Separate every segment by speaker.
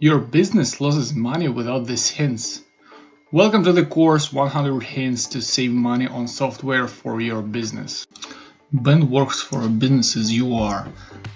Speaker 1: Your business loses money without these hints. Welcome to the course 100 Hints to Save Money on Software for Your Business. Ben works for a business as you are.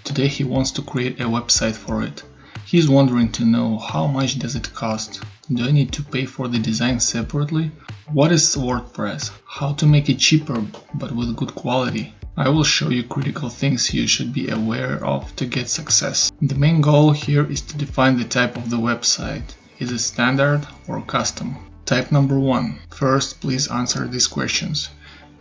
Speaker 1: Today he wants to create a website for it. He's wondering to know how much does it cost? Do I need to pay for the design separately? What is WordPress? How to make it cheaper but with good quality? I will show you critical things you should be aware of to get success. The main goal here is to define the type of the website. Is it standard or custom? Type number 1. First, please answer these questions.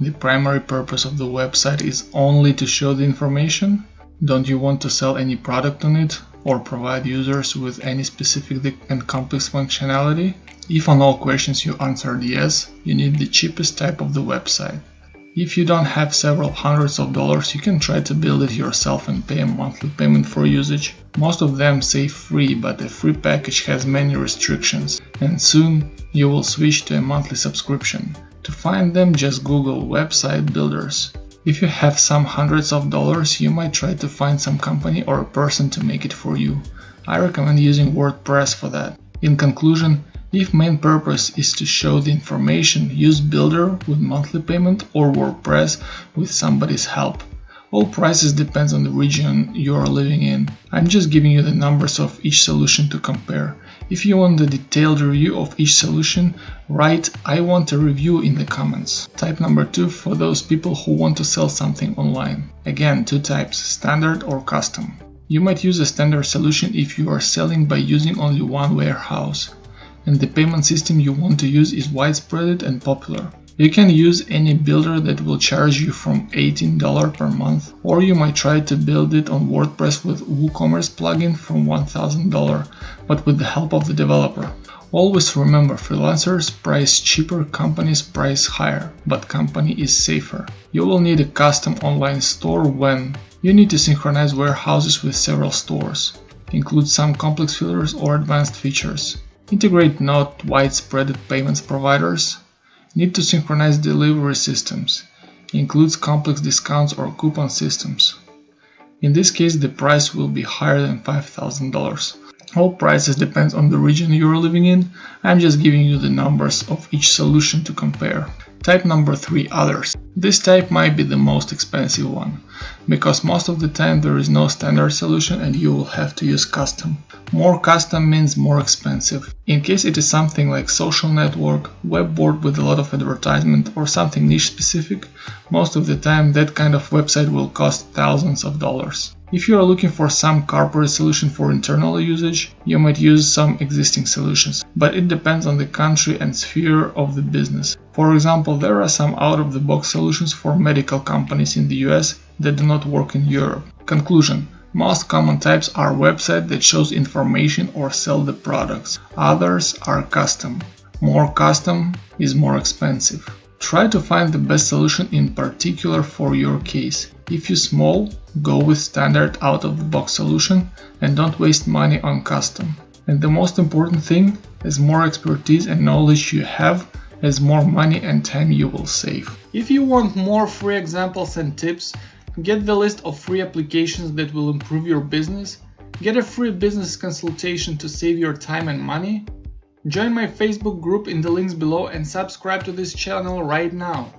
Speaker 1: The primary purpose of the website is only to show the information? Don't you want to sell any product on it or provide users with any specific and complex functionality? If on all questions you answered yes, you need the cheapest type of the website. If you don't have several hundreds of dollars, you can try to build it yourself and pay a monthly payment for usage. Most of them say free, but a free package has many restrictions, and soon you will switch to a monthly subscription. To find them, just Google website builders. If you have some hundreds of dollars, you might try to find some company or a person to make it for you. I recommend using WordPress for that. In conclusion, if main purpose is to show the information, use Builder with monthly payment or WordPress with somebody's help. All prices depends on the region you are living in. I'm just giving you the numbers of each solution to compare. If you want a detailed review of each solution, write "I want a review" in the comments. Type number 2 for those people who want to sell something online. Again, 2 types, standard or custom. You might use a standard solution if you are selling by using only one warehouse, and the payment system you want to use is widespread and popular. You can use any builder that will charge you from $18 per month, or you might try to build it on WordPress with WooCommerce plugin from $1,000, but with the help of the developer. Always remember, freelancers price cheaper, companies price higher, but company is safer. You will need a custom online store when you need to synchronize warehouses with several stores, include some complex filters or advanced features. Integrate not widespread payments providers. Need to synchronize delivery systems. Includes complex discounts or coupon systems. In this case, the price will be higher than $5,000. All prices depend on the region you are living in. I'm just giving you the numbers of each solution to compare. Type number 3, others. This type might be the most expensive one, because most of the time there is no standard solution and you will have to use custom. More custom means more expensive. In case it is something like social network, web board with a lot of advertisement, or something niche specific, most of the time that kind of website will cost thousands of dollars. If you are looking for some corporate solution for internal usage, you might use some existing solutions, but it depends on the country and sphere of the business. For example, there are some out-of-the-box solutions for medical companies in the US that do not work in Europe. Conclusion: most common types are website that shows information or sell the products. Others are custom. More custom is more expensive. Try to find the best solution in particular for your case. If you're small, go with standard out-of-the-box solution and don't waste money on custom. And the most important thing, as more expertise and knowledge you have, as more money and time you will save. If you want more free examples and tips, get the list of free applications that will improve your business, get a free business consultation to save your time and money, join my Facebook group in the links below and subscribe to this channel right now.